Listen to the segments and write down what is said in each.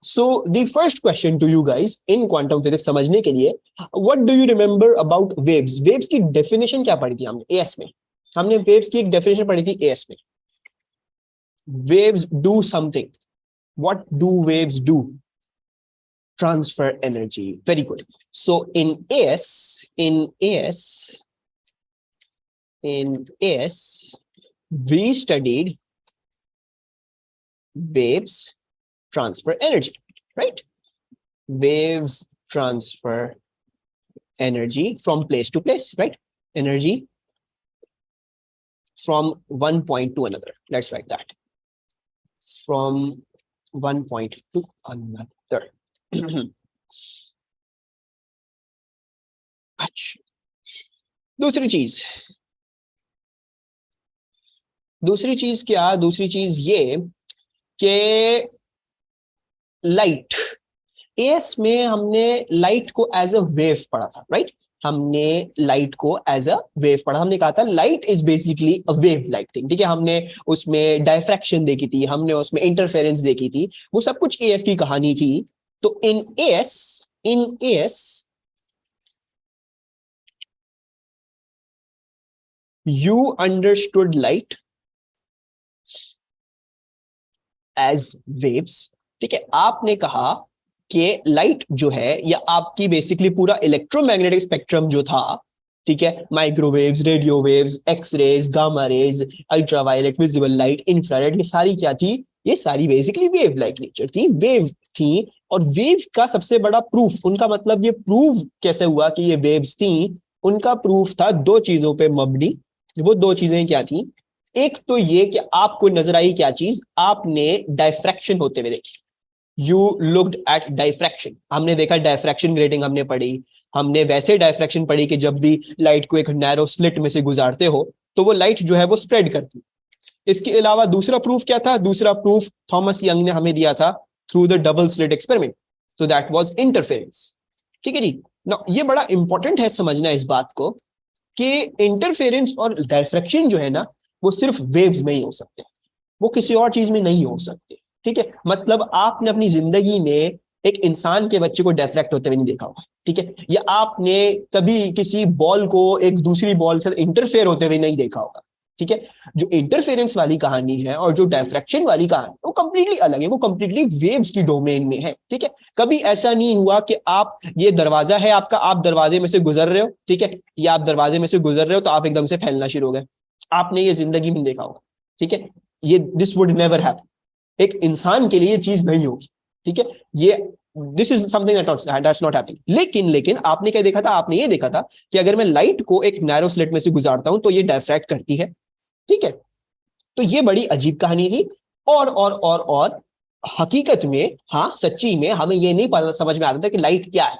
So the first question to you guys in quantum physics समझने के लिए, what do you remember about waves? Waves की definition क्या पढ़ी थी हमने एएस में? हमने वेव्स की एक डेफिनेशन पढ़ी थी एएस में। Waves do something. What do waves do? Transfer energy. Very good. So in AS, we studied waves transfer energy, right? Waves transfer energy from place to place, right? Energy from one point to another. Let's write that. From one point to another. अच्छा, दूसरी चीज क्या? दूसरी चीज ये कि light, S में हमने लाइट को एज अ वेव पढ़ा था, राइट? हमने लाइट को एज अ वेव पढ़ा। हमने कहा था light is basically a wave like thing, ठीक है? हमने उसमें डायफ्रैक्शन देखी थी, हमने उसमें इंटरफेरेंस देखी थी, वो सब कुछ एएस की कहानी थी। तो in as you understood light as waves, ठीक है? आपने कहा कि लाइट जो है या आपकी बेसिकली पूरा इलेक्ट्रोमैग्नेटिक स्पेक्ट्रम जो था, ठीक है, microwaves, radio waves, x rays, gamma rays, ultraviolet, visible light, infrared, ये सारी क्या थी? ये सारी बेसिकली वेव लाइक नेचर थी, वेव थी। और वेव का सबसे बड़ा प्रूफ, उनका मतलब ये प्रूव कैसे हुआ कि ये वेव्स थी? उनका प्रूफ था दो चीजों पे मबनी। वो दो चीजें क्या थी? एक तो ये कि आपको नजर आई क्या चीज? आपने डायफ्रैक्शन होते हुए देखी। You looked at diffraction. हमने देखा डायफ्रैक्शन ग्रेटिंग हमने पढ़ी। हमने वैसे डायफ्रैक्शन पढ़ी कि जब भी लाइट को एक नैरो स्लिट में से गुजारते हो तो वो लाइट जो है वो स्प्रेड करती है। इसके अलावा दूसरा प्रूफ क्या था? दूसरा प्रूफ थॉमस यंग ने हमें दिया था through the double slit experiment. तो दैट वाज इंटरफेरेंस, ठीक है जी ना? ये बड़ा इंपॉर्टेंट है समझना इस बात को कि इंटरफेरेंस और डायफ्रैक्शन जो है ना, वो सिर्फ वेव्स में ही हो सकते हैं, वो किसी और चीज में नहीं हो सकते, ठीक है? मतलब आपने अपनी जिंदगी में एक इंसान के बच्चे को डिफ्रैक्ट होते हुए नहीं देखा होगा, ठीक है? या आपने कभी किसी बॉल को एक दूसरी बॉल से इंटरफेयर होते हुए नहीं देखा होगा, ठीक है? जो इंटरफेरेंस वाली कहानी है और जो डायफ्रैक्शन वाली कहानी, वो कंप्लीटली अलग है, वो कंप्लीटली वेव्स की डोमेन में है, ठीक है? कभी ऐसा नहीं हुआ कि आप, ये दरवाजा है आपका, आप दरवाजे में से गुजर रहे हो, ठीक है, या आप दरवाजे में से गुजर रहे हो तो आप एकदम से फैलना शुरू हो गए। आपने ये जिंदगी में देखा होगा, ठीक है? ये दिस वुड नेवर हैपन। एक इंसान के लिए चीज नहीं होगी, ठीक है? ये this is something that's not happening. लेकिन आपने क्या देखा था? आपने ये देखा था कि अगर मैं लाइट को एक नैरो स्लिट में से गुजारता हूं तो ये डायफ्रैक्ट करती है, ठीक है? तो ये बड़ी अजीब कहानी थी। और हकीकत में, हाँ सच्ची में हमें ये नहीं पता समझ में आता था कि लाइट क्या है।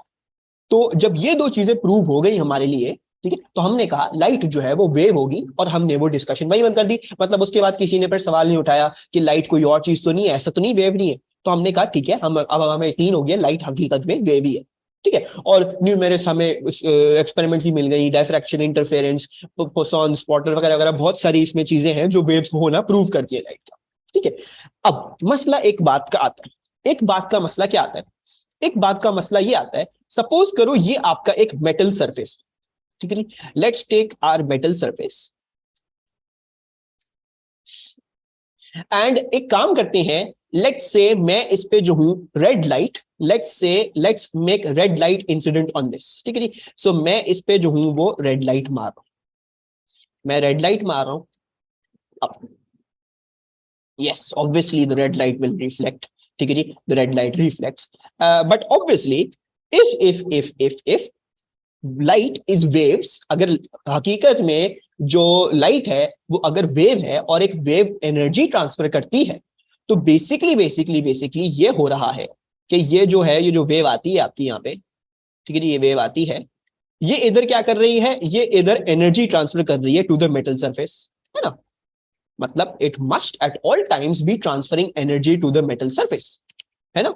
तो जब ये दो चीजें प्रूव हो गई हमारे लिए, ठीक है, तो हमने कहा लाइट जो है वो वेव होगी, और हमने वो डिस्कशन वही बंद कर दी। मतलब उसके बाद किसी ने फिर सवाल नहीं उठाया कि लाइट कोई और चीज तो नहीं है, ऐसा तो नहीं, वेव नहीं है। तो हमने कहा ठीक है, हम अब हमें यकीन हो गया लाइट हकीकत में वेव ही है, ठीक है? और न्यूमेरस हमें एक्सपेरिमेंट भी मिल गई, डायफ्रैक्शन, इंटरफेरेंस, पोसॉन, स्पॉटर वगैरह वगैरह, बहुत सारी इसमें चीजें हैं जो वेव्स को होना प्रूव करती है लाइट का, ठीक है? अब मसला एक बात का आता है। एक बात का मसला क्या आता है? एक बात का मसला ये आता है, सपोज करो ये आपका एक मेटल सरफेस, ठीक है? Let's take our metal surface and एक काम करते हैं, लेट्स से मैं इस पे जो हूं red light, let's make red light incident on this, ठीक है जी? सो मैं इस पे जो हूं वो रेड लाइट मार रहा हूं, मैं रेड लाइट मार रहा हूं। अब yes, obviously the red light will reflect, ठीक है जी? The red light reflects, but obviously if light is waves, अगर हकीकत में जो लाइट है वो अगर वेव है और एक वेव एनर्जी ट्रांसफर करती है, तो बेसिकली ये हो रहा है कि ये जो है, ये जो वेव आती है आपकी यहाँ पे, ठीक है जी, ये वेव आती है, ये इधर क्या कर रही है? ये इधर एनर्जी ट्रांसफर कर रही है टू द मेटल सरफेस, है ना? मतलब it must at all times be transferring energy to the metal surface, है ना?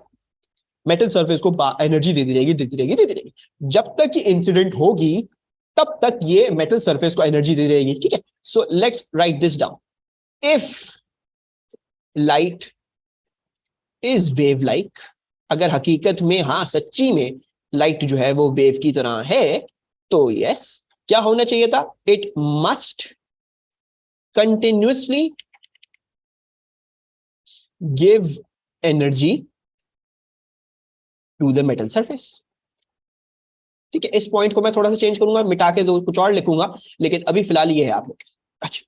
मेटल सरफेस को एनर्जी देती रहेगी। जब तक ये इंसिडेंट होगी तब तक ये मेटल सरफेस को एनर्जी दे रहेगी, ठीक है? So let's write this down. If light is wave like, अगर हकीकत में हाँ सच्ची में लाइट जो है वो वेव की तरह है, तो यस, क्या होना चाहिए था? It must continuously give energy to the metal surface. ठीक है, इस पॉइंट को मैं थोड़ा सा चेंज करूंगा, मिटा के दो कुछ और लिखूंगा, लेकिन अभी फिलहाल ये है आप लोग। अच्छा,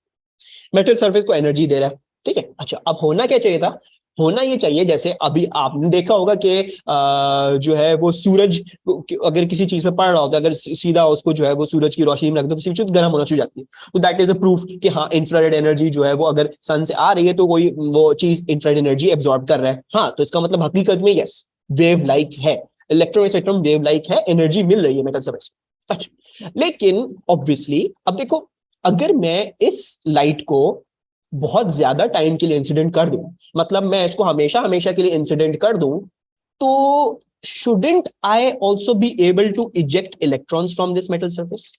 मेटल सरफेस को एनर्जी दे रहा है, ठीक है। अच्छा, अब होना क्या चाहिए था? होना ये चाहिए, जैसे अभी आपने देखा होगा कि जो है वो सूरज अगर किसी चीज में पड़ रहा होता है, अगर सीधा उसको जो है वो सूरज की रोशनी में रख दो, किसी चीज गर्म होना शुरू हो जाती है। तो दैट इज अ प्रूफ कि हाँ, इंफ्रारेड एनर्जी जो है वो अगर सन से आ रही है तो कोई वो चीज इंफ्रारेड एनर्जी एब्जॉर्ब कर रहा है। हाँ, तो इसका मतलब हकीकत में यस, वेव लाइक है, इलेक्ट्रॉन स्पेक्ट्रम वेव लाइक है, एनर्जी मिल रही है मेटल सरफेस। अच्छा, लेकिन ऑब्वियसली अब देखो, अगर मैं इस लाइट को बहुत ज्यादा टाइम के लिए इंसिडेंट कर दूं, मतलब मैं इसको हमेशा हमेशा के लिए इंसिडेंट कर दूं, तो shouldn't I also be able to eject electrons from this metal surface?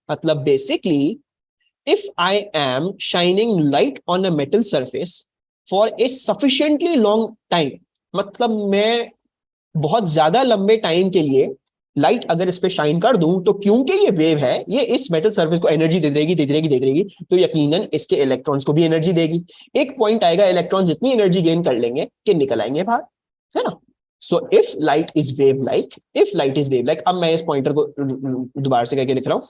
मतलब basically, if I am shining light on a metal surface for a sufficiently long time, मतलब मैं बहुत ज्यादा लंबे टाइम के लिए लाइट अगर इस पे शाइन कर दूं, तो क्योंकि ये वेव है, ये इस मेटल सरफेस को एनर्जी दे देगी, दे देगी, दे देगी, तो यकीनन इसके इलेक्ट्रॉन्स को भी एनर्जी देगी। एक पॉइंट आएगा, इलेक्ट्रॉन्स इतनी एनर्जी गेन कर लेंगे कि निकल आएंगे बाहर, है ना? So if light is wave like, if light is wave like, अब मैं इस पॉइंटर को दोबारा से करके लिख रहा हूं,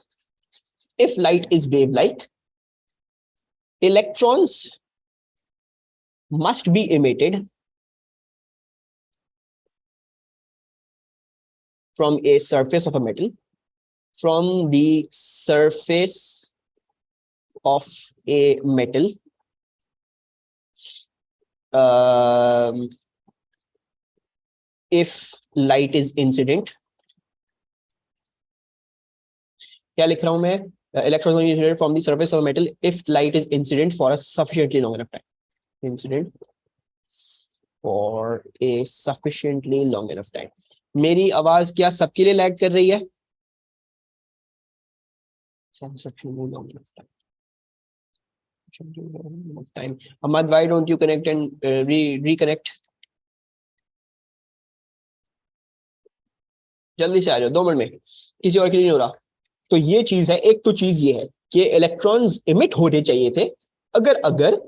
if light is wave like, electrons must be emitted from a surface of a metal, from the surface of a metal, if light is incident, क्या लिख रहा हूं मैं? Electrons are incident from the surface of a metal if light is incident for a sufficiently long enough time. Incident for a sufficiently long enough time. मेरी आवाज क्या सबके लिए लैग कर रही है? Sufficiently long enough time. Time. Ahmad, why don't you connect and reconnect? जल्दी से आ जाओ, 2 मिनट में, किसी और के लिए नहीं हो रहा। तो ये चीज है, एक तो चीज ये है कि इलेक्ट्रॉन्स इमिट होने चाहिए थे अगर अगर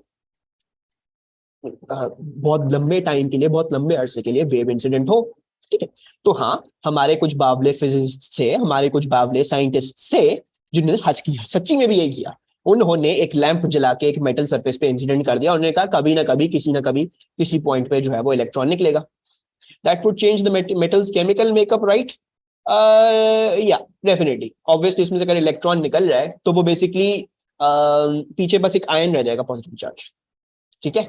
बहुत लंबे टाइम के लिए, बहुत लंबे अरसे के लिए वेव इंसिडेंट हो, ठीक है। तो हाँ, हमारे कुछ बावले फिजिसिस्ट थे, हमारे कुछ बावले साइंटिस्ट थे, जिन्होंने हज किया, सच्ची में भी यही किया। उन्होंने एक लैंप जला के एक मेटल सरफेस पे इंसिडेंट कर दिया, उन्होंने कहा कभी ना कभी, किसी ना कभी, किसी पॉइंट पे जो है वो इलेक्ट्रॉन निकलेगा। That would change the metals chemical makeup, right? या डेफिनेटली, ऑब्वियसली इसमें से अगर इलेक्ट्रॉन निकल जाए तो वो बेसिकली पीछे बस एक आयन रह जाएगा, पॉजिटिव चार्ज, ठीक है।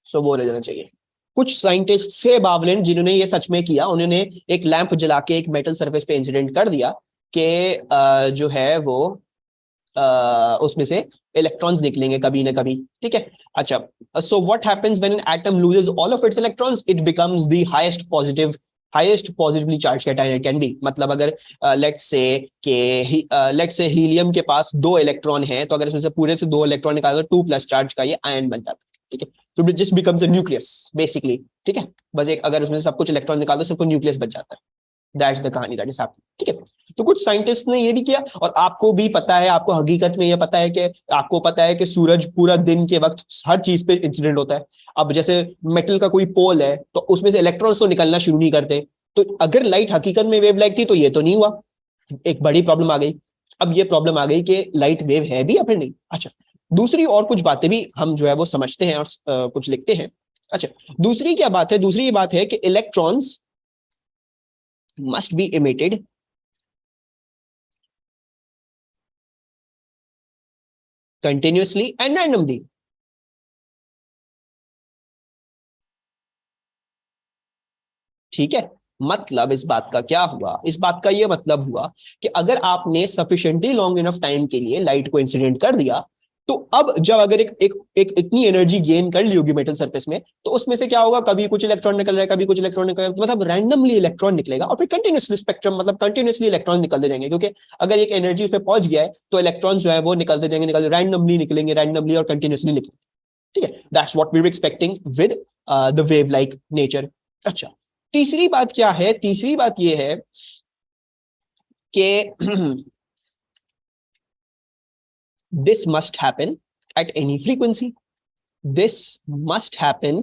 सो वो रह जाना चाहिए। कुछ साइंटिस्ट थे बावलिन, जिन्होंने ये सच में किया, उन्होंने एक लैंप जला के एक मेटल सरफेस पे इंसिडेंट कर दिया कि जो है वो उसमें से इलेक्ट्रॉन्स निकलेंगे कभी ना कभी, ठीक है। अच्छा, so what happens when an atom loses all of its electrons? It becomes the highest positively charge cation can be. मतलब अगर लेट्स से हीलियम के पास 2 इलेक्ट्रॉन है, तो अगर इसमें से पूरे से 2 इलेक्ट्रॉन निकाल दो, 2+ चार्ज का ये आयन बन जाता है, ठीक है। तो it just becomes a nucleus basically, ठीक है। बस एक, अगर उसमें से सब कुछ इलेक्ट्रॉन निकाल दो, सिर्फ न्यूक्लियस बच जाता है। दैट्स द कहानी, दैट इज हैपनिंग, ठीक है। तो कुछ साइंटिस्ट ने ये भी किया, और आपको भी पता है, आपको हकीकत में ये पता है कि, आपको पता है कि सूरज पूरा दिन के वक्त हर चीज पे इंसिडेंट होता है। अब जैसे मेटल का कोई पोल है, तो उसमें से इलेक्ट्रॉन्स तो निकलना शुरू नहीं करते। तो अगर लाइट हकीकत में वेव लाइट थी, तो ये तो नहीं हुआ, एक बड़ी प्रॉब्लम आ गई। अब ये प्रॉब्लम आ गई कि लाइट वेव है भी या फिर नहीं। अच्छा, दूसरी और कुछ बातें भी हम जो है वो समझते हैं और कुछ लिखते हैं। अच्छा, दूसरी क्या बात है? दूसरी ये बात है कि electrons must be emitted continuously and randomly. ठीक है, मतलब इस बात का क्या हुआ? इस बात का ये मतलब हुआ कि अगर आपने सफिशिएंटली लॉन्ग इनफ टाइम के लिए लाइट को इंसिडेंट कर दिया, तो अब जब अगर एक इतनी एनर्जी गेन कर ली होगी मेटल सरफेस में, तो उसमें से क्या होगा? कभी कुछ इलेक्ट्रॉन निकल रहा है, कभी कुछ इलेक्ट्रॉन निकल रहा है, मतलब रैंडमली इलेक्ट्रॉन निकलेगा, और फिर कंटिन्यूसली स्पेक्ट्रम, मतलब कंटिन्यूसली इलेक्ट्रॉन निकलते जाएंगे, क्योंकि अगर एक एनर्जी उस पर पहुंच गया है, तो इलेक्ट्रॉन जो है वो निकलते जाएंगे, रैंडमली निकलेंगे, रैंडमली और कंटिन्यूसली निकलेंगे, ठीक है। That's what we were expecting with the wave like nature अच्छा, तीसरी बात क्या है? तीसरी बात यह है कि this must happen at any frequency. This must happen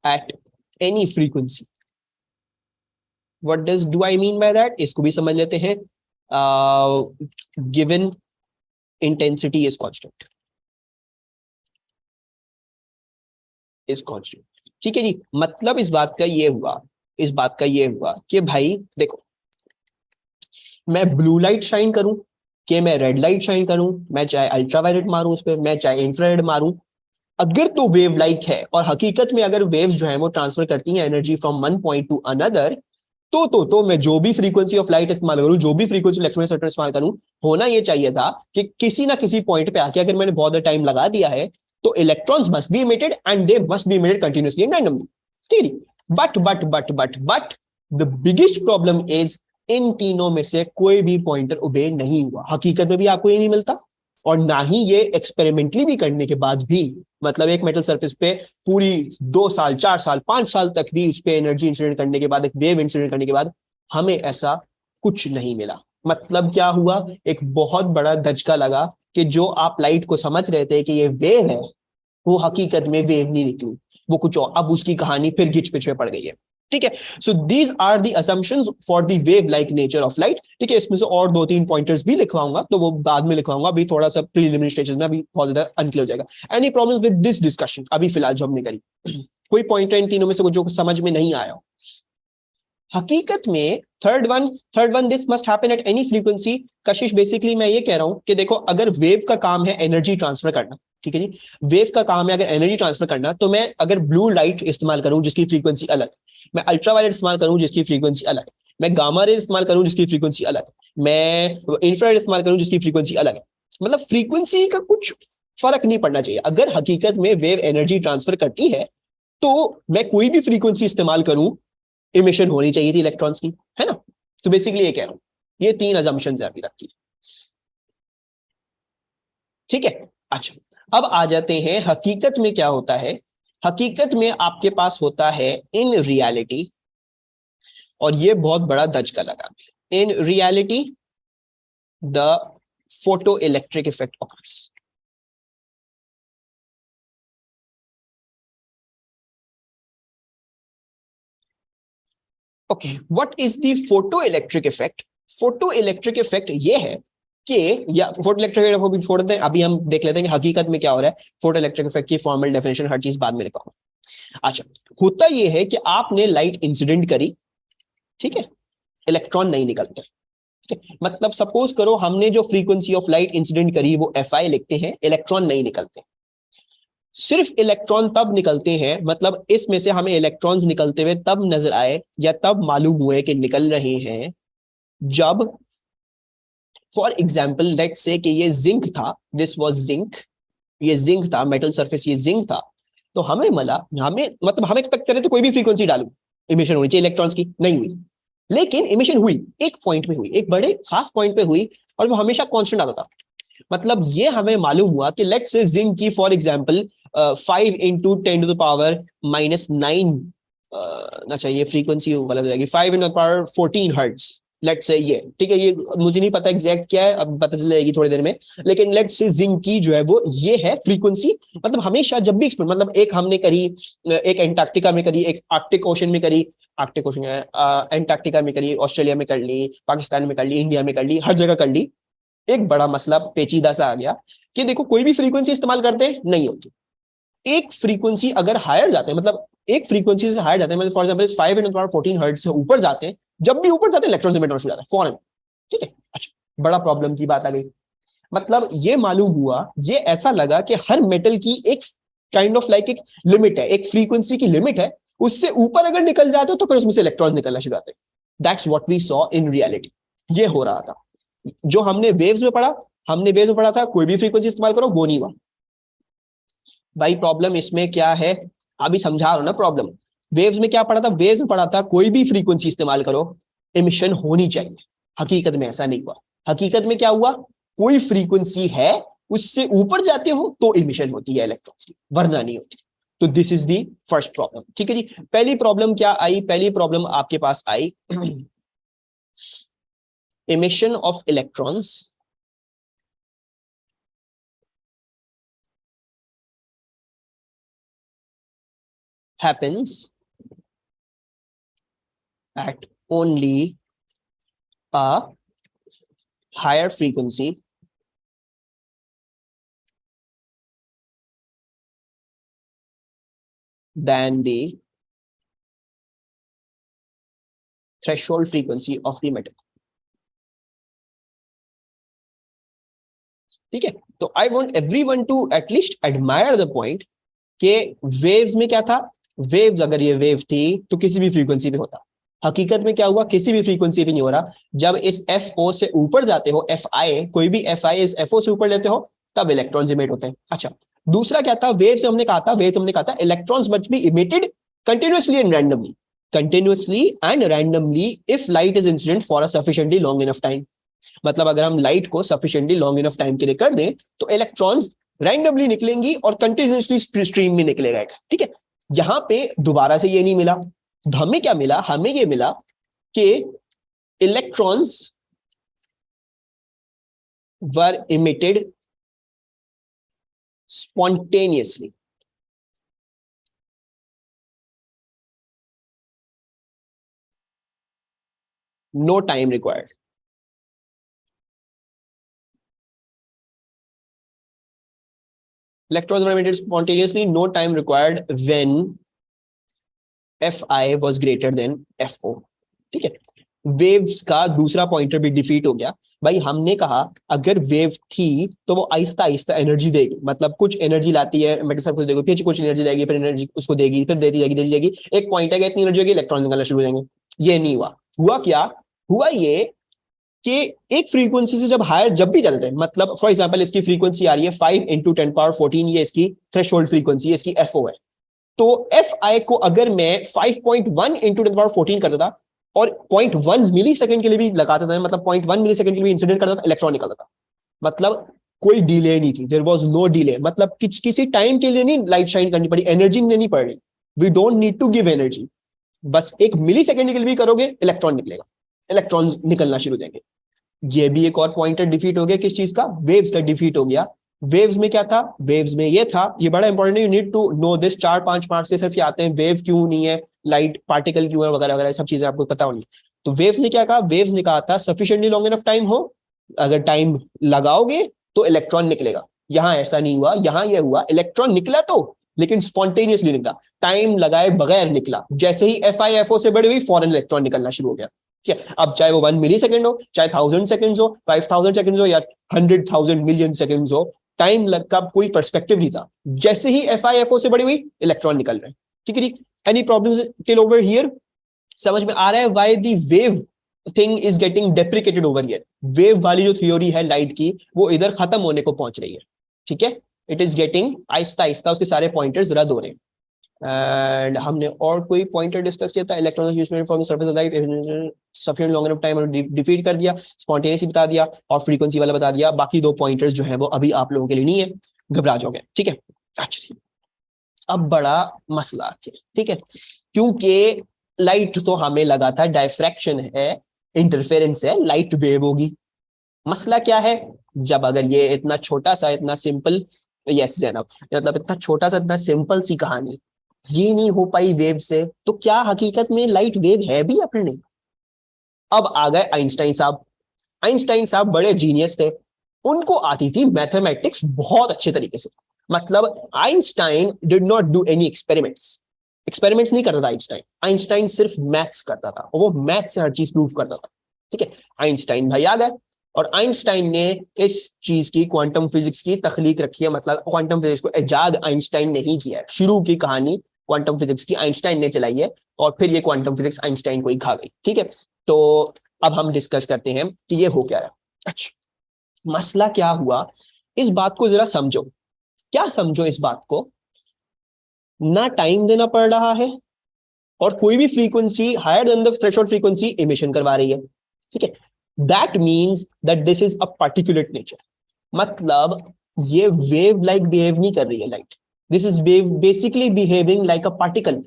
at any frequency. What do I mean by that? इसको भी समझ लेते हैं. Given intensity is constant. Is constant. ठीक है जी. मतलब इस बात का ये हुआ, इस बात का ये हुआ कि भाई देखो, मैं ब्लू लाइट शाइन करूं कि मैं रेड लाइट शाइन करूं, मैं चाहे अल्ट्रावायलेट मारूं उस पर, मैं चाहे इंफ्रारेड मारूं, अगर तो वेव लाइक है और हकीकत में अगर वेव्स जो है वो ट्रांसफर करती हैं energy from one point two another, तो मैं जो भी फ्रीक्वेंसी ऑफ लाइट इस्तेमाल करूं, जो भी फ्रीक्वेंसी इलेक्ट्रॉनिक स्पेक्ट्रम इस्तेमाल करूं, होना ये चाहिए था कि किसी ना किसी पॉइंट पे आके अगर मैंने बहुत टाइम लगा दिया है तो electrons must be emitted and they must be emitted continuously and randomly. ठीक है. But the biggest problem is in तीनों में से कोई भी पॉइंटर ओबे नहीं हुआ. हकीकत में भी आपको ये नहीं मिलता और ना ही ये एक्सपेरिमेंटली भी करने के बाद भी, मतलब एक मेटल सरफेस पे पूरी 2 साल 4 साल 5 साल तक भी उस पर एनर्जी इंसिडेंट करने के बाद, एक वेव इंसिडेंट करने के बाद हमें ऐसा कुछ नहीं मिला. मतलब क्या हुआ? एक बहुत बड़ा धचका लगा कि जो आप लाइट को समझ रहे थे कि ये वेव है, वो हकीकत में वेव नहीं निकली, वो कुछ और. अब उसकी कहानी फिर गिच पिच में पड़ गई है. ठीक है. So these are the assumptions for the wave like nature of light. ठीक है. इसमें से और 2-3 पॉइंटर्स भी लिखवाऊंगा, तो वो बाद में लिखवाऊंगा. अभी थोड़ा सा प्रीलिमिनरी स्टेजेस में, अभी बहुत ज्यादा अनक्लियर हो जाएगा. Any problems with this discussion अभी फिलहाल जो हमने करी? कोई पॉइंटर इन तीनों में से जो समझ में नहीं आया? हकीकत में third one this must happen at any frequency. Kashish basically मैं ये कह रहा हूं कि देखो, अगर वेव का काम है एनर्जी ट्रांसफर करना, ठीक है जी, वेव का काम है अगर एनर्जी ट्रांसफर करना, तो मैं अगर ब्लू लाइट इस्तेमाल करूं जिसकी फ्रीक्वेंसी अलग, मैं अल्ट्रावायलेट इस्तेमाल करूं जिसकी फ्रीक्वेंसी अलग, मैं गामा रे इस्तेमाल करूं जिसकी फ्रीक्वेंसी अलग, मैं इंफ्रारेड इस्तेमाल करूं जिसकी फ्रीक्वेंसी अलग, मतलब फ्रीक्वेंसी का कुछ फर्क नहीं पड़ना चाहिए. अगर हकीकत में वेव एनर्जी ट्रांसफर करती है तो मैं कोई भी फ्रीक्वेंसी इस्तेमाल करूं, इमिशन होनी चाहिए थी इलेक्ट्रॉन्स की, है ना? तो बेसिकली ये कह रहा हूं, ये 3 अजम्पशंस है अभी तक की. ठीक है. अच्छा, अब आ जाते हैं हकीकत में क्या होता है. हकीकत में आपके पास होता है इन रियलिटी, और ये बहुत बड़ा धचका लगा, in reality the photo electric effect occurs. Okay, what is the photo electric effect? Photo electric effect ये है कि, या फोटो इलेक्ट्रिक इफेक्ट को भी छोड़ देते हैं, अभी हम देख लेते हैं कि हकीकत में क्या हो रहा है. फोटो इलेक्ट्रिक इफेक्ट की फॉर्मल डेफिनेशन हर चीज बाद में लिखा हूं. अच्छा, होता ये है कि आपने लाइट इंसिडेंट करी, ठीक है, इलेक्ट्रॉन नहीं निकलते. ठीक है. मतलब सपोज करो हमने जो फ्रीक्वेंसी ऑफ लाइट इंसिडेंट करी वो FI लिखते हैं, इलेक्ट्रॉन नहीं निकलते. सिर्फ इलेक्ट्रॉन तब निकलते हैं, मतलब इसमें से हमें इलेक्ट्रॉन्स निकलते हुए तब नजर आए या तब मालूम हुए कि निकल रहे हैं, जब फॉर एग्जाम्पल लेट्स से कि ये जिंक था, दिस वाज जिंक, ये जिंक था, मेटल सरफेस ये जिंक था, तो हमें मिला, हमें मतलब हम एक्सपेक्ट कर रहे थे कोई भी फ्रीक्वेंसी डालू, इमिशन होनी चाहिए इलेक्ट्रॉन्स की, नहीं हुई. लेकिन इमिशन हुई, एक पॉइंट पे हुई, एक बड़े खास पॉइंट पे हुई, और वो हमेशा कांस्टेंट आता था. मतलब ये हमें मालूम हुआ कि लेट्स से जिंक की फॉर एग्जांपल 5 इंटू 10⁻⁹ अच्छा ये फ्रीक्वेंसी गलत हो जाएगी, 5 × 14 हर्ट्ज, लेट्स से ये, ठीक है, ये मुझे नहीं पता एग्जैक्ट क्या है, अब पता चल जाएगी थोड़ी देर में. लेकिन लेट्स से जिंक की जो है वो ये है फ्रीक्वेंसी. मतलब हमेशा जब भी मतलब एक हमने करी, एक एंटार्क्टिका में करी, एक आर्कटिक ओशन में करी, आर्कटिक ओशन एंटार्क्टिका में करी, ऑस्ट्रेलिया में कर ली, पाकिस्तान में कर ली, इंडिया में कर ली, हर जगह कर ली. एक बड़ा मसला पेचीदा सा आ गया कि देखो कोई भी फ्रीक्वेंसी इस्तेमाल करते हैं नहीं होती. एक फ्रीक्वेंसी अगर हायर जाते हैं, मतलब एक फ्रीक्वेंसी से हायर जाते हैं, मतलब फॉर एग्जांपल 5 × 14 हर्ट्ज से ऊपर जाते हैं, जब भी ऊपर जाते हैं इलेक्ट्रॉन इमिट होना शुरू हो जाता है फौरन. ठीक है. अच्छा, बड़ा प्रॉब्लम की बात आ गई. मतलब ये मालूम हुआ, ये ऐसा लगा कि हर मेटल की एक काइंड ऑफ लाइक एक लिमिट है, एक फ्रीक्वेंसी की लिमिट है, उससे ऊपर अगर निकल जाते हो तो फिर उसमें से इलेक्ट्रॉन निकलना शुरू होते हैं. That's what we saw in reality. ये हो रहा था जो हमने वेव्स में पढ़ा. हमने वेव्स में पढ़ा था कोई भी फ्रीक्वेंसी इस्तेमाल करो, वो नहीं हुआ. भाई प्रॉब्लम इसमें क्या है, अभी समझा रहा हूं ना प्रॉब्लम. वेव्स में क्या पढ़ा था? वेव्स में पढ़ा था कोई भी फ्रीक्वेंसी इस्तेमाल करो, इमिशन होनी चाहिए. हकीकत में ऐसा नहीं हुआ. हकीकत में क्या हुआ? कोई फ्रीक्वेंसी है, उससे ऊपर जाते हो तो इमिशन होती है इलेक्ट्रॉन्स की, वरना नहीं होती. तो this is the first problem. ठीक है जी, पहली प्रॉब्लम क्या आई? पहली प्रॉब्लम आपके पास आई emission of electrons happens at only a higher frequency than the threshold frequency of the metal। ठीक है, तो I want everyone to at least admire the point कि वेव्स में क्या था। वेव्स, अगर ये वेव थी तो किसी भी फ्रीक्वेंसी पे होता। हकीकत में क्या हुआ? किसी भी फ्रीक्वेंसी पे नहीं हो रहा। जब इस एफ ओ से ऊपर जाते हो, एफ आई, कोई भी एफ आई इस एफ ओ से ऊपर लेते हो, तब इलेक्ट्रॉन्स इमिट होते हैं। अच्छा, दूसरा क्या था? वेव से हमने कहा था, वेव से हमने कहा था electrons must be emitted continuously and randomly, continuously and randomly if light is incident for a sufficiently long enough time। मतलब अगर हम लाइट को sufficiently long enough time के लिए कर दें तो इलेक्ट्रॉन्स रैंडमली निकलेंगी और कंटिन्यूअसली स्ट्रीम में निकलेगा एक। ठीक है, यहां पे दोबारा से ये नहीं मिला। हमें क्या मिला? हमें ये मिला कि electrons were emitted spontaneously। no time required। electrons were emitted spontaneously, no time required when Fi was greater than Fo। ठीक है, वेव्स का दूसरा पॉइंटर भी डिफीट हो गया। भाई हमने कहा अगर वेव थी तो वो आहिस्ता आहिस्ता एनर्जी देगी, मतलब कुछ एनर्जी लाती है मेटल सर्फेस देखो, फिर कुछ एनर्जी देगी, फिर एनर्जी उसको देगी, फिर देती जाएगी। एक पॉइंट है कि इतनी एनर्जी होगी, इलेक्ट्रॉन निकलना शुरू हो जाएंगे। ये नहीं हुआ। हुआ क्या? हुआ ये कि एक फ्रीक्वेंसी से जब हायर जब भी जाते हैं, मतलब फॉर एग्जांपल इसकी फ्रीक्वेंसी आ रही है 5 इंटू 10⁻14, ये इसकी थ्रेशोल्ड फ्रीक्वेंसी है, इसकी एफओ है। तो एफ आई को अगर मैं 5.1 इंटू 10⁻14 करता था और 0.1 मिली सेकेंड के लिए भी लगाता था, मतलब 0.1 मिली सेकेंड के लिए भी इंसिडेंट करता था, इलेक्ट्रॉन निकलता था। मतलब कोई डिले नहीं थी, देयर वाज नो डिले। मतलब किसी टाइम के लिए नहीं लाइट शाइन करनी पड़ी, एनर्जी नहीं देनी पड़ रही। We don't need to give energy, बस एक मिली सेकेंड के लिए भी करोगे इलेक्ट्रॉन निकलेगा, इलेक्ट्रॉन निकलना शुरू हो जाएंगे। ये भी एक और पॉइंटर डिफीट हो गया। किस चीज का? वेव्स का डिफीट हो गया। वेव्स में क्या था? वेव्स में ये था, ये बड़ा इंपॉर्टेंट है, you need to know this. 4-5 marks के सिर्फ ये आते हैं, वेव क्यों नहीं है, लाइट पार्टिकल क्यों है, वगैरह वगैरह सब चीजें आपको पता होनी। तो वेव्स ने क्या कहा? वेव्स ने कहा था सफिशिएंटली लॉन्ग इनफ टाइम हो, अगर टाइम लगाओगे तो इलेक्ट्रॉन निकलेगा। यहां ऐसा नहीं हुआ, यहां यह हुआ इलेक्ट्रॉन निकला तो, लेकिन स्पॉन्टेनियसली निकला, टाइम लगाए बगैर निकला। जैसे ही एफ आई एफ ओ से बड़ी हुई, फॉरन इलेक्ट्रॉन निकलना शुरू हो गया। क्या? अब चाहे वो 1 मिली सेकेंड हो, चाहे 1000 सेकेंड हो, 5000 सेकेंड हो, या 100,000 मिलियन सेकेंड हो, टाइम लग का कोई पर्सपेक्टिव नहीं था। जैसे ही एफ आई एफ ओ से बड़ी हुई, इलेक्ट्रॉन निकल रहे हैं। ठीक है जी, any problem till over here? समझ में आ रहा है why the wave thing is getting deprecated over here? Wave वाली जो थ्योरी है लाइट की, वो इधर खत्म होने को पहुंच रही है। ठीक है, it is getting Aahista Aahista उसके सारे पॉइंटर्स रद्द हो रहे हैं। एंड हमने और कोई पॉइंटर डिस्कस किया था, electron from surface of light sufficient long enough time, defeat कर दिया, स्पॉन्टेनियसली बता दिया, और फ्रीक्वेंसी वाला बता दिया। बाकी दो पॉइंटर्स जो है वो अभी आप लोगों के लिए नहीं है, घबरा जाओगे। ठीक है, अच्छा अब बड़ा मसला है। ठीक है, क्योंकि लाइट तो हमें लगा था डायफ्रैक्शन है, इंटरफेरेंस है, लाइट वेव होगी। मसला क्या है? जब अगर ये इतना छोटा सा, इतना सिंपल, यस जैनब, मतलब इतना छोटा सा, इतना सिंपल सी कहानी ये नहीं हो पाई वेव से, तो क्या हकीकत में लाइट वेव है भी या फिर नहीं? अब आ गए आइंस्टाइन साहब। आइंस्टाइन साहब बड़े जीनियस थे, उनको आती थी मैथमेटिक्स बहुत अच्छे तरीके से। मतलब Einstein did not do any experiments, experiments नहीं करता था आइंस्टाइन। आइंस्टाइन सिर्फ मैथ्स करता था, और वो मैथ से हर चीज प्रूव करता था। ठीक है, आइंस्टाइन भाई आ गए, और आइंस्टाइन ने इस चीज की, क्वांटम फिजिक्स की तखलीक रखी है। मतलब क्वांटम फिजिक्स को इजाद आइंस्टाइन ने ही किया है, शुरू की कहानी क्वांटम फिजिक्स की आइंस्टाइन ने चलाई है, और फिर ये क्वांटम फिजिक्स आइंस्टाइन को ही खा गई। ठीक है, तो अब हम डिस्कस करते हैं कि ये हो क्या रहा। अच्छा, मसला क्या हुआ, इस बात को जरा समझो। क्या समझो इस बात को? ना टाइम देना पड़ रहा है, और कोई भी frequency higher than the threshold frequency emission करवा रही है। ठीक है, that means that this is a particulate nature. मतलब ये वेव लाइक बिहेव नहीं कर रही है light, this is basically behaving like a particle.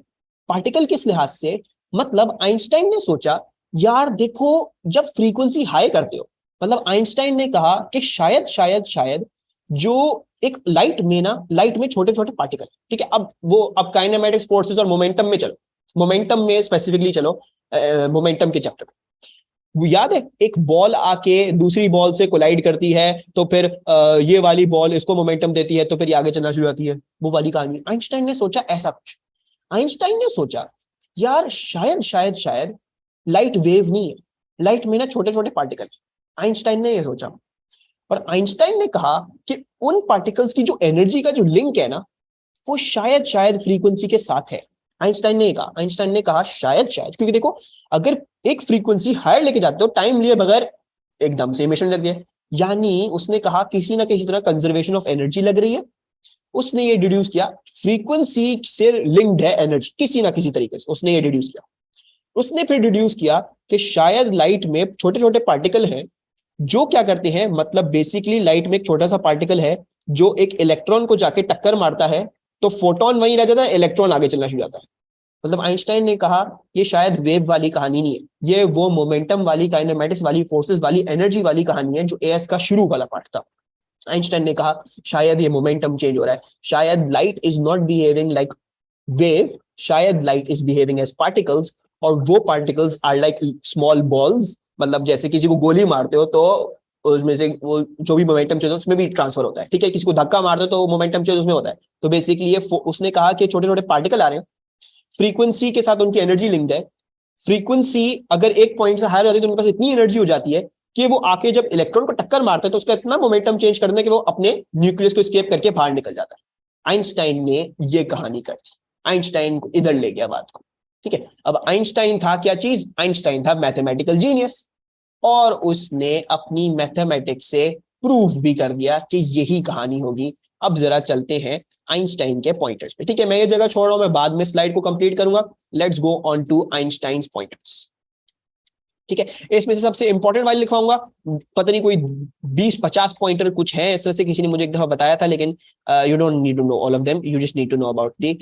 Particle किस लिहाज से, मतलब आइंस्टाइन ने सोचा यार देखो, जब फ्रीक्वेंसी हाई करते हो, मतलब आइंस्टाइन ने कहा कि शायद शायद शायद जो एक लाइट में ना, लाइट में छोटे छोटे पार्टिकल, ठीक है। अब काइनेमेटिक्स फोर्सेस और मोमेंटम में चलो, मोमेंटम में स्पेसिफिकली चलो, मोमेंटम के चैप्टर। वो याद है, एक बॉल आके दूसरी बॉल से कोलाइड करती है, तो फिर ये वाली बॉल इसको मोमेंटम देती है, तो फिर ये आगे चलना शुरू होती है, वो वाली कहानी। आइंस्टाइन ने सोचा ऐसा कुछ, आइंस्टाइन ने सोचा यार शायद शायद शायद लाइट वेव नहीं है, लाइट में ना छोटे छोटे पार्टिकल। आइंस्टाइन ने ये सोचा, और आइंस्टाइन ने कहा कि उन पार्टिकल्स की जो एनर्जी का जो लिंक है ना, वो शायद शायद फ्रीक्वेंसी के साथ है। आइंस्टाइन ने कहा शायद शायद, क्योंकि देखो अगर एक फ्रीक्वेंसी हायर लेके जाते हो टाइम लिए बगैर, एकदम से इमिशन लग गया, यानी उसने कहा किसी ना किसी तरह कंजर्वेशन ऑफ एनर्जी लग रही है। उसने ये डिड्यूस किया, फ्रीक्वेंसी से लिंक्ड है एनर्जी किसी ना किसी तरीके से, उसने ये डिड्यूस किया। उसने फिर डिड्यूस किया कि शायद लाइट में छोटे छोटे पार्टिकल हैं जो क्या करते हैं, मतलब बेसिकली लाइट में एक छोटा सा पार्टिकल है जो एक इलेक्ट्रॉन को जाके टक्कर मारता है, तो फोटोन वहीं रह जाता है, इलेक्ट्रॉन आगे चलना शुरू जाता है। मतलब आइंस्टाइन ने कहा ये शायद वेव वाली कहानी नहीं है, ये वो मोमेंटम वाली, काइनेमेटिक्स वाली, फोर्सेस वाली, एनर्जी वाली कहानी है जो एएस का शुरू वाला पार्ट था। आइंस्टाइन ने कहा शायद ये मोमेंटम चेंज हो रहा है, शायद light is not behaving like wave, शायद light is behaving as particles, और वो particles are like small balls, मतलब जैसे किसी को गोली मारते हो तो उसमें से वो जो भी मोमेंटम चेंज उसमें भी ट्रांसफर होता है, ठीक है। किसी को धक्का मारते हो तो मोमेंटम चेंज उसमें होता है। तो बेसिकली ये उसने कहा कि छोटे छोटे पार्टिकल आ रहे हैं, फ्रीक्वेंसी के साथ उनकी एनर्जी लिंक्ड है। फ्रीक्वेंसी अगर एक पॉइंट से हायर हो जाती है तो उनके पास इतनी एनर्जी हो जाती है कि वो आके जब इलेक्ट्रॉन को टक्कर मारते हैं तो उसका इतना मोमेंटम चेंज कर दें कि वो अपने न्यूक्लियस को स्केप करके बाहर निकल जाता है। आइंस्टाइन ने ये कहानी कर दी, आइंस्टाइन को इधर ले गया बात को, ठीक है। अब आइंस्टाइन था क्या चीज, आइंस्टाइन था मैथमेटिकल जीनियस, और उसने अपनी मैथमेटिक्स से प्रूफ भी कर दिया कि यही कहानी होगी। अब जरा चलते हैं आइंस्टाइन के पॉइंटर्स पे, ठीक है। मैं ये जगह छोड़ रहा हूं, मैं बाद में स्लाइड को कंप्लीट करूंगा। Let's go on to Einstein's pointers, ठीक है। इसमें से सबसे इंपॉर्टेंट वाली लिखवाऊंगा, पता नहीं कोई 20-50 पॉइंटर कुछ है इस तरह से, किसी ने मुझे एक दफा बताया था, लेकिन you don't need to know all of them, you just need to know about the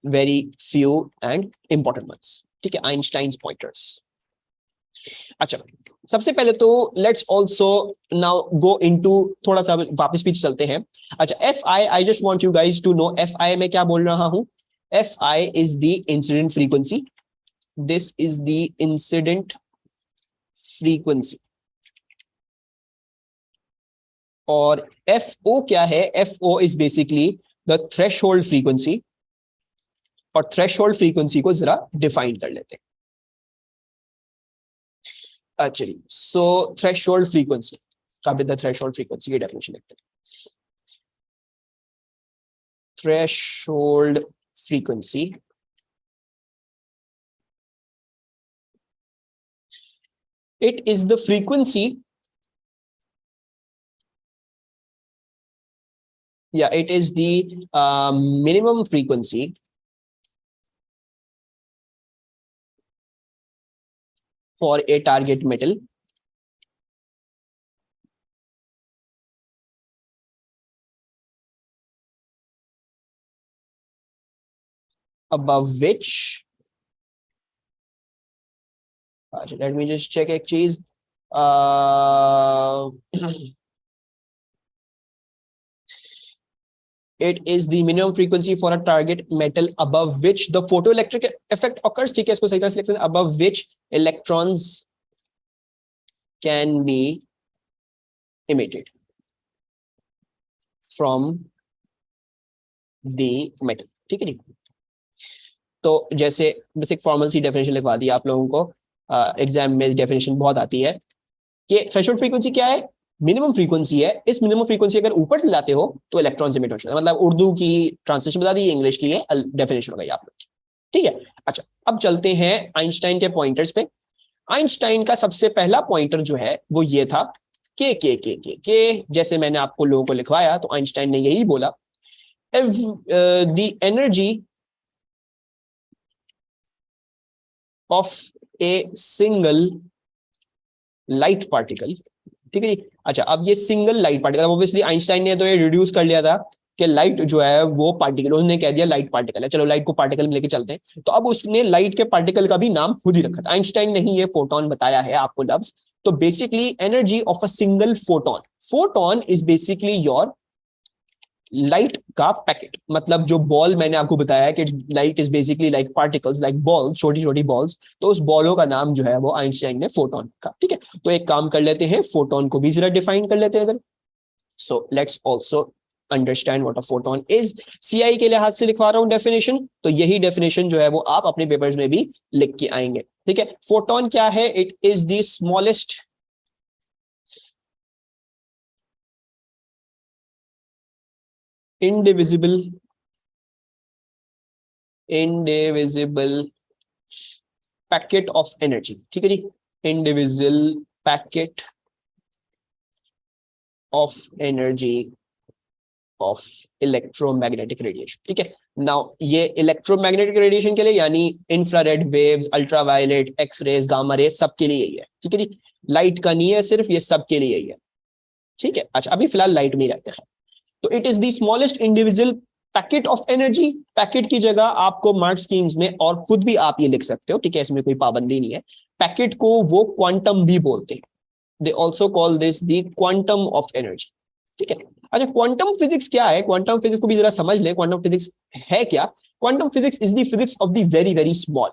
very few and important ones, ठीक है। Einstein's pointers. अच्छा, सबसे पहले तो let's also now go into, थोड़ा सा वापस पीछे चलते हैं। अच्छा, F I just want you guys to know F I में क्या बोल रहा हूं। F I is the incident frequency, this is the incident frequency. और एफ ओ क्या है, F O is basically the threshold frequency. और थ्रेशोल्ड फ्रीक्वेंसी को जरा डिफाइन कर लेते हैं। एक्चुअली सो थ्रेशोल्ड फ्रीक्वेंसी का भी, द थ्रेशोल्ड फ्रीक्वेंसी की डेफिनेशन लिखते हैं। Threshold frequency it is the frequency, yeah, it is the minimum frequency for a target metal above which, let me just check एक चीज, it is the minimum frequency for a target metal above which the photoelectric effect occurs, ठीक है। इसको सही तरह से लिखते हैं, above which electrons can be emitted from the metal, ठीक है जी। तो जैसे बेसिक फॉर्मल सी डेफिनेशन लिखवा दी आप लोगों को, एग्जाम में डेफिनेशन बहुत आती है कि थ्रेशोल्ड फ्रीक्वेंसी क्या है, मिनिमम फ्रीक्वेंसी है। इस मिनिमम फ्रीक्वेंसी अगर ऊपर चले जाते हो तो इलेक्ट्रॉन एमिट होते हैं, मतलब उर्दू की ट्रांसलेशन बता दी, इंग्लिश के लिए डेफिनेशन हो गई आप लोग की, ठीक है। अच्छा, अब चलते हैं आइंस्टाइन के पॉइंटर्स पे। आइंस्टाइन का सबसे पहला पॉइंटर जो है वो ये था के जैसे मैंने आपको लोगों को लिखवाया, तो आइंस्टाइन ने यही बोला, the energy of a single light particle, ठीक है जी। अच्छा, अब ये single light particle, obviously Einstein ने तो ये रिड्यूस कर लिया था कि लाइट जो है वो पार्टिकल, उसने कह दिया लाइट पार्टिकल है, चलो लाइट को पार्टिकल में लेके चलते हैं, तो अब उसने लाइट के पार्टिकल का भी नाम खुद ही रखा था, आइंस्टाइन ने ही ये फोटोन बताया है आपको लफ्ज। तो basically energy of a single photon, photon is basically your light का पैकेट, मतलब जो बॉल मैंने आपको बताया कि light is basically like particles, like ball, छोटी छोटी बॉल्स, तो उस बॉलों का नाम जो है वो आइंस्टाइन ने फोटोन रखा, ठीक है। तो एक काम कर लेते हैं, फोटोन को भी जरा डिफाइन कर लेते हैं इधर। So let's also understand what a photon is. CI के लिहाज से लिखवा रहा हूं डेफिनेशन, तो यही डेफिनेशन जो है वो आप अपने पेपर्स में भी लिख के आएंगे, ठीक है। फोटोन क्या है? It is the smallest indivisible indivisible packet of energy, ठीक है जी, individual packet of energy of electromagnetic radiation, ठीक है। नाउ ये इलेक्ट्रोमैग्नेटिक रेडिएशन के लिए यानी infrared waves, ultraviolet, X rays, gamma rays, सबके लिए यही है, ठीक है जी। लाइट का नहीं है सिर्फ, ये सबके लिए यही है, ठीक है। अच्छा अभी फिलहाल लाइट में ही रहते हैं। तो it is the smallest individual packet of energy, packet की जगह आपको मार्क स्कीम्स में और खुद भी आप ये लिख सकते हो, ठीक है, इसमें कोई पाबंदी नहीं है। पैकेट को वो क्वांटम भी बोलते हैं, they also call this the quantum of energy, ठीक है। अच्छा क्वांटम फिजिक्स क्या है? क्वांटम फिजिक्स को भी जरा समझ ले, क्वांटम फिजिक्स है क्या? Quantum physics is the physics of the very very small,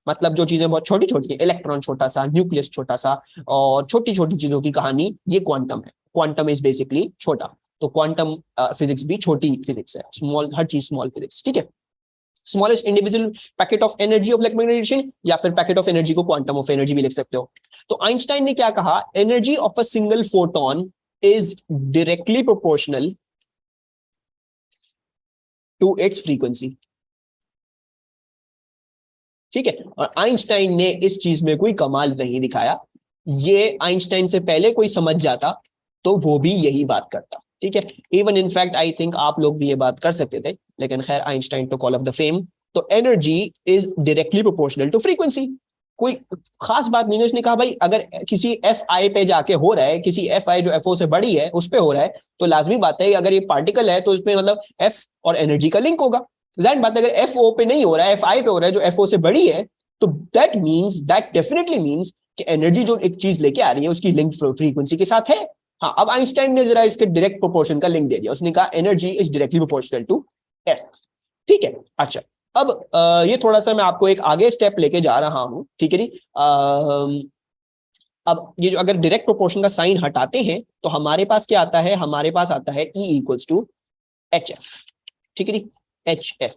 मतलब जो चीजें बहुत छोटी छोटी है, इलेक्ट्रॉन छोटा सा, न्यूक्लियस छोटा सा, और छोटी छोटी चीजों की कहानी, ये क्वांटम है। क्वांटम इज बेसिकली छोटा, तो क्वांटम फिजिक्स भी छोटी फिजिक्स है, स्मॉल, हर चीज स्मॉल फिजिक्स, ठीक है। Smallest individual packet of energy of electromagnetic radiation, या फिर पैकेट ऑफ एनर्जी को क्वांटम ऑफ एनर्जी भी लिख सकते हो। तो आइंस्टाइन ने क्या कहा? Energy of a single photon is directly proportional to its frequency, ठीक है। और आइंस्टाइन ने इस चीज में कोई कमाल नहीं दिखाया, ये आइंस्टाइन से पहले कोई समझ जाता तो वो भी यही बात करता, ठीक है। इवन इनफैक्ट आई थिंक आप लोग भी ये बात कर सकते थे, लेकिन खैर Einstein to call of the fame. तो energy is directly proportional to frequency, कोई खास बात नहीं है। उसने कहा भाई अगर किसी एफ आई पे जाके हो रहा है, किसी एफ आई जो एफ ओ से बड़ी है उस पे हो रहा है, तो लाजमी बात है अगर ये पार्टिकल है तो उसमें मतलब एफ और एनर्जी का लिंक होगा। जाहिर बात है अगर एफ ओ पे नहीं हो रहा है, एफ आई पे हो रहा है जो एफ ओ से बड़ी है, तो that means, that definitely means कि एनर्जी जो एक चीज लेके आ रही है उसकी लिंक फ्रीक्वेंसी के साथ है। हाँ अब आइंस्टाइन ने जरा इसके डायरेक्ट प्रोपोर्शन का लिंक दे दिया, उसने कहा energy is directly proportional to F, ठीक है। अच्छा अब ये थोड़ा सा मैं आपको एक आगे स्टेप लेके जा रहा हूं, ठीक है जी। अब ये जो अगर डायरेक्ट प्रोपोर्शन का साइन हटाते हैं तो हमारे पास क्या आता है? हमारे पास आता है E equals to H F, ठीक है जी, एच एफ।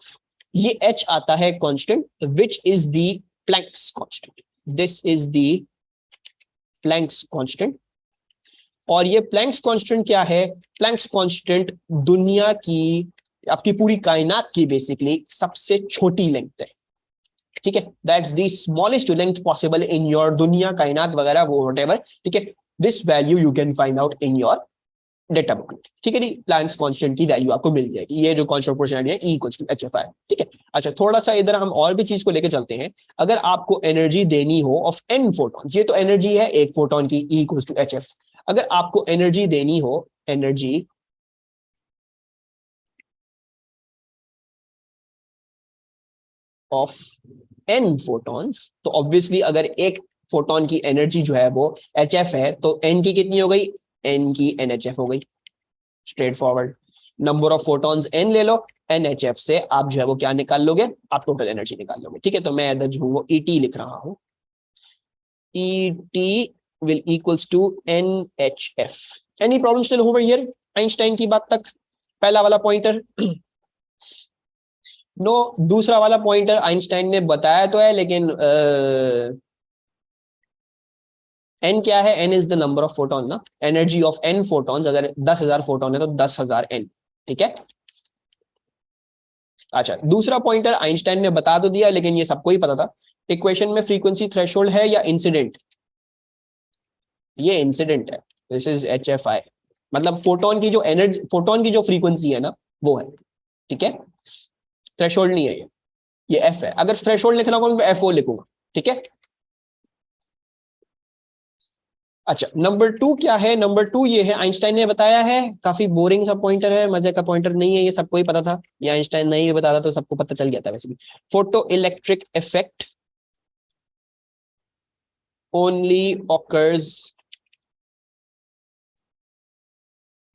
ये एच आता है constant which is the Planck's constant, this is the Planck's constant. और ये प्लैंक्स कांस्टेंट क्या है? प्लैंक्स कांस्टेंट दुनिया की, आपकी पूरी कायनात की बेसिकली सबसे छोटी लेंथ है, ठीक है। That's the smallest length possible in your दुनिया, कायनात वगैरह वो व्हाटएवर, ठीक है। This value you can find out in your data book, ठीक है जी। प्लैंक्स कांस्टेंट की वैल्यू आपको मिल जाएगी, ये जो कांस्टेंट प्रोपोर्शनल है E इक्वल्स टू HFI, ठीक है। अच्छा थोड़ा सा इधर हम और भी चीज को लेके चलते हैं। अगर आपको एनर्जी देनी हो ऑफ n फोटॉन्स, ये तो एनर्जी है एक फोटोन की E इक्वल्स टू HF, अगर आपको एनर्जी देनी हो, एनर्जी ऑफ n फोटॉन्स, तो ऑब्वियसली अगर एक फोटोन की एनर्जी जो है वो HF है, तो n की कितनी हो गई? n की NHF हो गई, straight forward. Number of photons n ले लो, NHF से आप जो है वो क्या निकाल लोगे? आप टोटल एनर्जी निकाल लोगे, ठीक है। तो मैं इधर जो हूँ वो ET लिख रहा हूँ, ET will equals to NHF। Any problem still over here? Einstein की बात तक पहला वाला पॉइंटर नो दूसरा वाला पॉइंटर आइंस्टाइन ने बताया तो है, लेकिन n क्या है? n is the number of photon ना, एनर्जी ऑफ n फोटॉन्स, अगर 10,000 फोटोन है तो 10,000 n, ठीक है। अच्छा दूसरा पॉइंटर आइंस्टाइन ने बता तो दिया, लेकिन ये सबको ही पता था। इक्वेशन में फ्रीक्वेंसी थ्रेशोल्ड है या इंसिडेंट? ये इंसिडेंट है, दिस इज HFI, मतलब फोटोन की जो एनर्जी, फोटोन की जो फ्रीक्वेंसी है ना वो है, ठीक है। थ्रेशोल्ड नहीं है ये F है। अगर थ्रेशोल्ड लिखना होगा तो FO लिखूंगा, ठीक है। अच्छा, नंबर 2 क्या है? नंबर 2 ये है, आइंस्टाइन ने बताया है, काफी बोरिंग सा पॉइंटर है, मजे का पॉइंटर नहीं है, ये सबको ही पता था, ये आइंस्टाइन नहीं बताता तो सबको पता चल गया था वैसे भी। Photo electric effect only occurs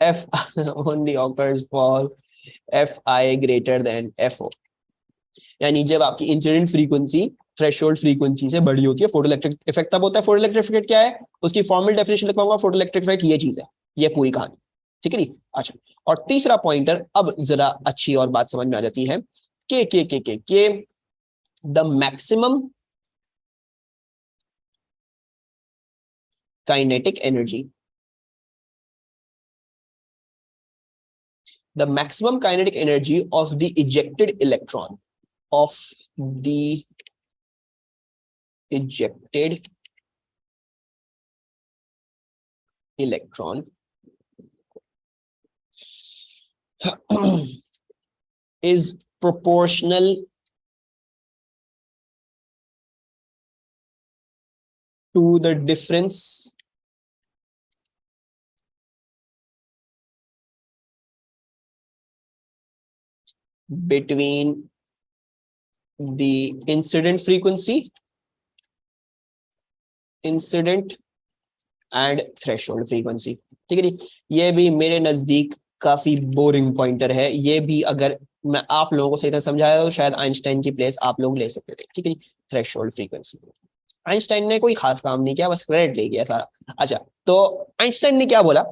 F only occurs for F I greater than F O, यानी जब आपकी इंसिडेंट फ्रीक्वेंसी थ्रेशोल्ड फ्रीक्वेंसी से बड़ी होती है, फोटो इलेक्ट्रिक इफेक्ट तब होता है। फोटो इलेक्ट्रिक इफेक्ट क्या है, उसकी फॉर्मल डेफिनेशन लिखवाऊंगा, फोटो इलेक्ट्रिक इफेक्ट ये चीज है, ये पूरी कहानी, ठीक है नी। अच्छा, और तीसरा पॉइंटर, अब जरा अच्छी और बात समझ में आ जाती है, के the maximum kinetic energy, the maximum kinetic energy of the ejected electron, of the ejected electron is proportional to the difference between the incident frequency, incident and threshold frequency, ठीक है जी। ये भी मेरे नजदीक काफी बोरिंग पॉइंटर है, ये भी अगर मैं आप लोगों को सही तरह समझाया तो शायद आइंस्टाइन की प्लेस आप लोग ले सकते थे, ठीक है जी। थ्रेशोल्ड फ्रीक्वेंसी, आइंस्टाइन ने कोई खास काम नहीं किया, बस क्रेडिट ले गया सारा। अच्छा, तो आइंस्टाइन ने क्या बोला?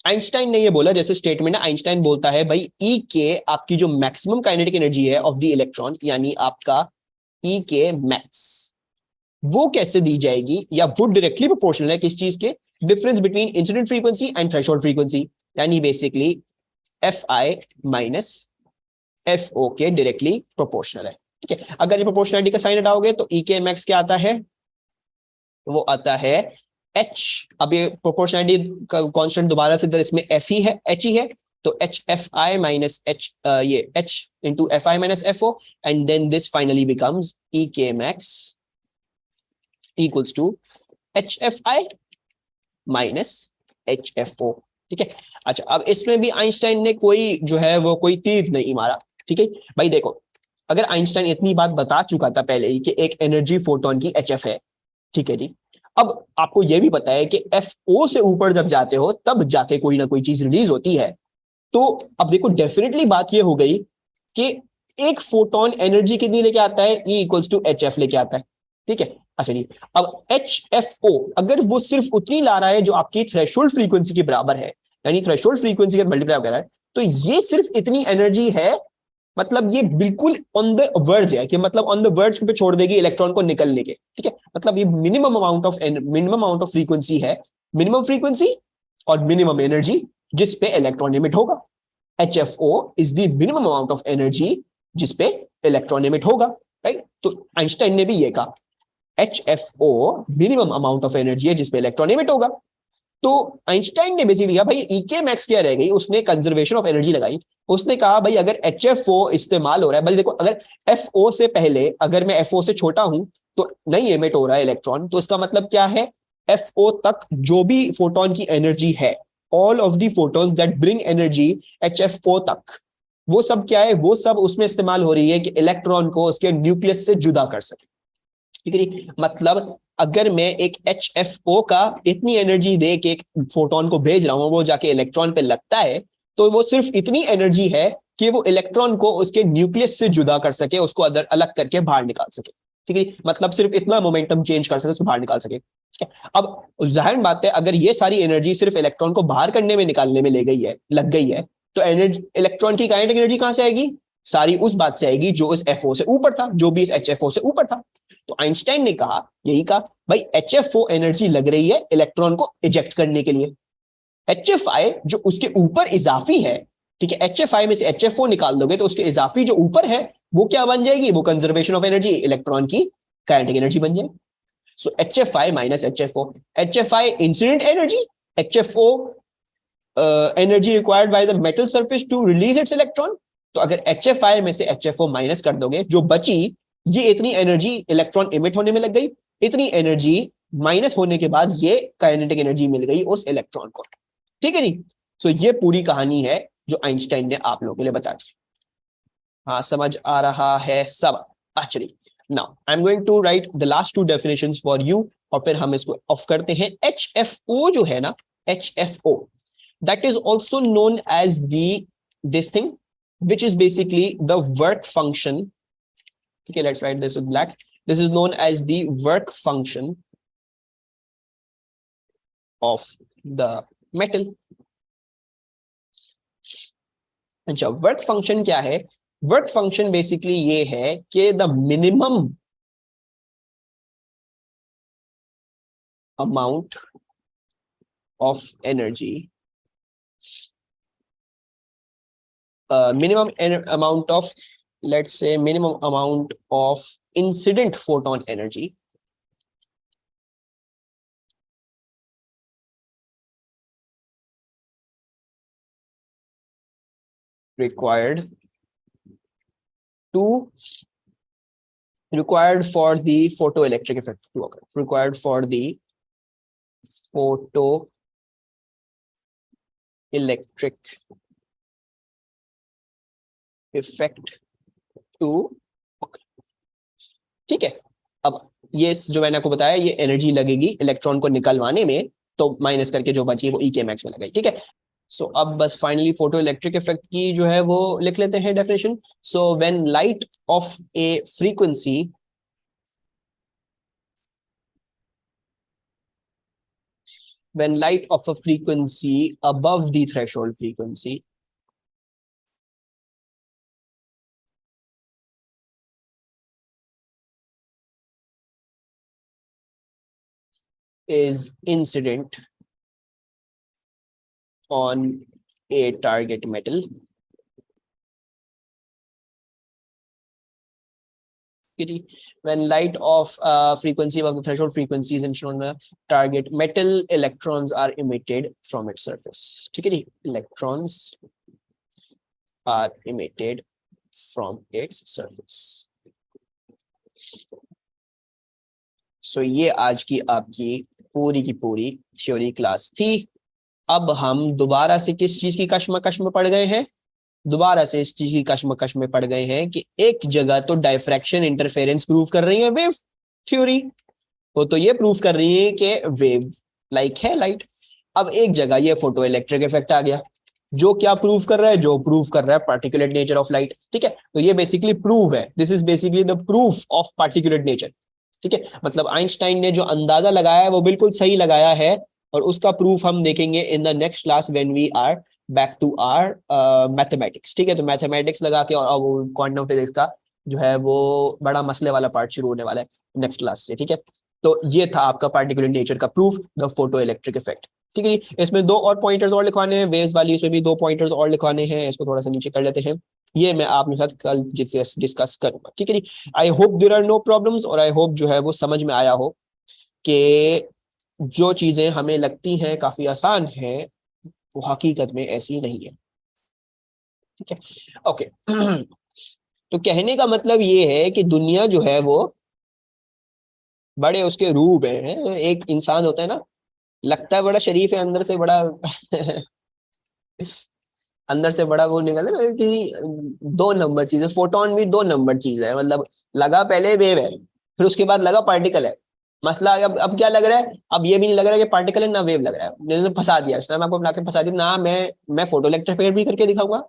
आइंस्टाइन ने ये बोला, जैसे स्टेटमेंट है, आइंस्टाइन बोलता है भाई ई के आपकी जो मैक्सिमम काइनेटिक एनर्जी है ऑफ द इलेक्ट्रॉन, यानी आपका ई के मैक्स, वो कैसे दी जाएगी, या वो डायरेक्टली प्रोपोर्शनल है किस चीज के? Difference between incident frequency and threshold frequency, यानी basically F I minus F O के डायरेक्टली प्रोपोर्शनल है, ठीक है। अगर ये प्रोपोर्शनलिटी का साइन हटाओगे तो ई के मैक्स क्या आता है? वो आता है एच, अब ये प्रोपोर्शनलिटी कांस्टेंट दोबारा से इधर इसमें एफ ही है, एच ही है, तो H F I minus H, ये H into F I minus F O, and then this finally becomes E K max equals to H F I minus H F O, ठीक है। अच्छा, अब इसमें भी आइंस्टाइन ने कोई जो है वो कोई तीर नहीं मारा, ठीक है भाई। देखो, अगर आइंस्टाइन इतनी बात बता चुका था पहले ही कि एक एनर्जी फोटोन की एच एफ है, ठीक है जी, अब आपको यह भी पता है कि एफ ओ से ऊपर जब जाते हो तब जाके कोई ना कोई चीज रिलीज होती है, तो अब देखो डेफिनेटली बात यह हो गई कि एक फोटोन एनर्जी कितनी लेके आता है? E equals to H F लेके आता है, ठीक है। अच्छा जी, अब एच एफ ओ अगर वो सिर्फ उतनी ला रहा है जो आपकी थ्रेशोल्ड फ्रीक्वेंसी के बराबर है, यानी थ्रेशोल्ड फ्रीक्वेंसी का मल्टीप्लाई वगैरह है, तो ये सिर्फ इतनी एनर्जी है, मतलब ये बिल्कुल ऑन द वर्ज है, कि मतलब ऑन द वर्ज पे छोड़ देगी इलेक्ट्रॉन को निकलने के, ठीक है। मतलब ये मिनिमम अमाउंट ऑफ फ्रीक्वेंसी है, मिनिमम फ्रीक्वेंसी और मिनिमम एनर्जी जिस पे इलेक्ट्रॉन एमिट होगा। HFO is the minimum amount of energy जिस पे इलेक्ट्रॉन एमिट होगा, राइट। तो आइंस्टाइन ने भी ये कहा HFO minimum amount of energy है जिस पे इलेक्ट्रॉन एमिट होगा। तो आइंस्टाइन ने बेसिकली कहा भाई ईके मैक्स क्या रह गई, उसने कंजर्वेशन ऑफ एनर्जी लगाई, उसने कहा भाई अगर HFO इस्तेमाल हो रहा है, भाई देखो अगर FO से पहले, अगर मैं FO से छोटा हूं तो नहीं एमिट हो रहा है इलेक्ट्रॉन, तो इसका मतलब क्या है? FO तक जो भी फोटोन की एनर्जी है, all of the photons that bring energy HFO तक, वो सब क्या है? वो सब उसमें इस्तेमाल हो रही है कि इलेक्ट्रॉन को उसके न्यूक्लियस से जुदा कर सके, ठीक है। मतलब अगर मैं एक HFO का इतनी एनर्जी दे के एक फोटोन को भेज रहा हूं, वो जाके इलेक्ट्रॉन पे लगता है, तो वो सिर्फ इतनी एनर्जी है कि वो इलेक्ट्रॉन को उसके न्यूक्लियस से जुदा कर सके, उसको अदर अलग करके बाहर निकाल सके, ठीक है। मतलब सिर्फ इतना मोमेंटम चेंज कर सके, उसको बाहर निकाल सके, ठीक है। अब जाहिर बात है अगर ये सारी एनर्जी सिर्फ इलेक्ट्रॉन को बाहर करने में, निकालने में ले गई है, लग गई है, तो एनर्जी, इलेक्ट्रॉन की काइनेटिक एनर्जी कहां से आएगी? सारी उस बात से आएगी जो इस FO से ऊपर था, जो भी इस HFO से ऊपर था। तो आइंस्टाइन ने कहा, यही कहा भाई HFO एनर्जी लग रही है इलेक्ट्रॉन को इजेक्ट करने के लिए, HFI जो उसके ऊपर इजाफी है, ठीक है, HFI में से HFO निकाल दोगे तो उसके इजाफी जो ऊपर है वो क्या बन जाएगी? वो कंजर्वेशन ऑफ एनर्जी, इलेक्ट्रॉन की काइनेटिक एनर्जी बन जाएगी। So HFI minus HFO, HFI incident energy, HFO energy required by the metal surface to release its electron. तो अगर HFI में से HFO माइनस कर दोगे, जो बची ये इतनी एनर्जी इलेक्ट्रॉन इमिट होने में लग गई, इतनी एनर्जी माइनस होने के बाद ये काइनेटिक एनर्जी मिल गई उस इलेक्ट्रॉन को, ठीक है नहीं। सो ये पूरी कहानी है जो आइंस्टाइन ने आप लोगों के लिए बता दी। हाँ समझ आ रहा है सब। Actually now I am going to write the last two definitions for you, और फिर हम इसको ऑफ करते हैं। HFO जो है ना, HFO that is also known as the this thing which is basically the work function. Okay, let's write this with black. This is known as the work function of the metal. अच्छा, work function क्या है? Work function basically ये है कि the minimum amount of energy, minimum amount of, let's say minimum amount of incident photon energy required for the photoelectric effect to occur, required for the photoelectric effect to occur, ठीक है। अब ये जो मैंने आपको बताया, ये एनर्जी लगेगी इलेक्ट्रॉन को निकलवाने में, तो माइनस करके जो बची है वो ई के मैक्स में लगाई, ठीक है। सो अब बस फाइनली फोटो इलेक्ट्रिक इफेक्ट की जो है वो लिख लेते हैं definition. So when light of A frequency when light of a frequency above the threshold frequency is incident on a target metal, when light of frequency above the threshold frequency is incident on the target metal, electrons are emitted from its surface, ठीक है। electrons are emitted from its surface. So ये आज की आपकी पूरी की पूरी theory class थी। अब हम दोबारा से किस चीज की कश्मकश में पड़ गए हैं? दोबारा से इस चीज की कश्मकश में पड़ गए हैं कि एक जगह तो डायफ्रैक्शन इंटरफेरेंस प्रूव कर रही है वेव थ्योरी, वो तो ये प्रूव कर रही है कि वेव लाइक है लाइट। अब एक जगह ये फोटो इलेक्ट्रिक इफेक्ट आ गया, जो क्या प्रूव कर रहा है? जो प्रूव कर रहा है पार्टिकुलेट नेचर ऑफ लाइट, ठीक है। तो ये बेसिकली प्रूव है, this is basically the proof of particulate nature, ठीक है। मतलब आइंस्टाइन ने जो अंदाजा लगाया है वो बिल्कुल सही लगाया है, और उसका प्रूफ हम देखेंगे in the next class when we are back to our mathematics, ठीक है। तो मैथमेटिक्स लगा के और वो क्वांटम फिजिक्स का जो है वो बड़ा मसले वाला पार्ट शुरू होने वाला है नेक्स्ट क्लास से, ठीक है। तो ये था आपका पार्टिकुलर नेचर का proof, the photo electric effect, ठीक है। इसमें दो और पॉइंटर्स और लिखवाने हैं, वेव्स वाली इसमें भी दो पॉइंटर्स और लिखवाने हैं, इसको थोड़ा सा नीचे कर लेते हैं। ये मैं आपके साथ कल डिस्कस करूंगा, ठीक है जी। I hope there are no problems, और आई होप जो है वो समझ में आया हो कि जो चीजें हमें लगती हैं काफी आसान है वो हकीकत में ऐसी नहीं है, ठीक है। ओके तो कहने का मतलब ये है कि दुनिया जो है वो बड़े उसके रूप हैं। एक इंसान होता है ना, लगता है बड़ा शरीफ है, अंदर से बड़ा अंदर से बड़ा वो निकलता है कि दो नंबर चीज है। फोटोन भी दो नंबर चीज है, मतलब लगा पहले वेव है, फिर उसके बाद लगा पार्टिकल है। मसला अब क्या लग रहा है? अब ये भी नहीं लग रहा है कि पार्टिकल है ना वेव लग रहा है, मैंने तो फंसा दिया, मैं आपको बना के फंसा दिया ना। मैं फोटो इलेक्ट्रिक भी करके दिखाऊंगा,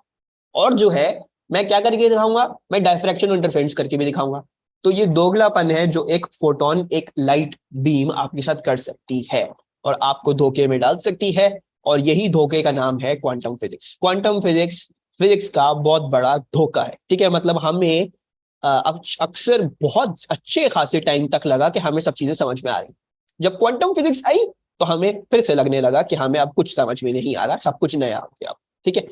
और जो है मैं क्या करके दिखाऊंगा, मैं डायफ्रैक्शन इंटरफेरेंस करके भी दिखाऊंगा। तो ये दोगलापन है जो एक फोटोन, एक लाइट बीम आपके साथ कर सकती है और आपको धोखे में डाल सकती है, और यही धोखे का नाम है quantum physics. Quantum physics physics का बहुत बड़ा धोखा है, ठीक है। मतलब हमें अक्सर बहुत अच्छे खासे टाइम तक लगा कि हमें सब चीजें समझ में आ रही, जब क्वांटम फिजिक्स आई तो हमें फिर से लगने लगा कि हमें अब कुछ समझ में नहीं आ रहा, सब कुछ नया हो गया, ठीक है।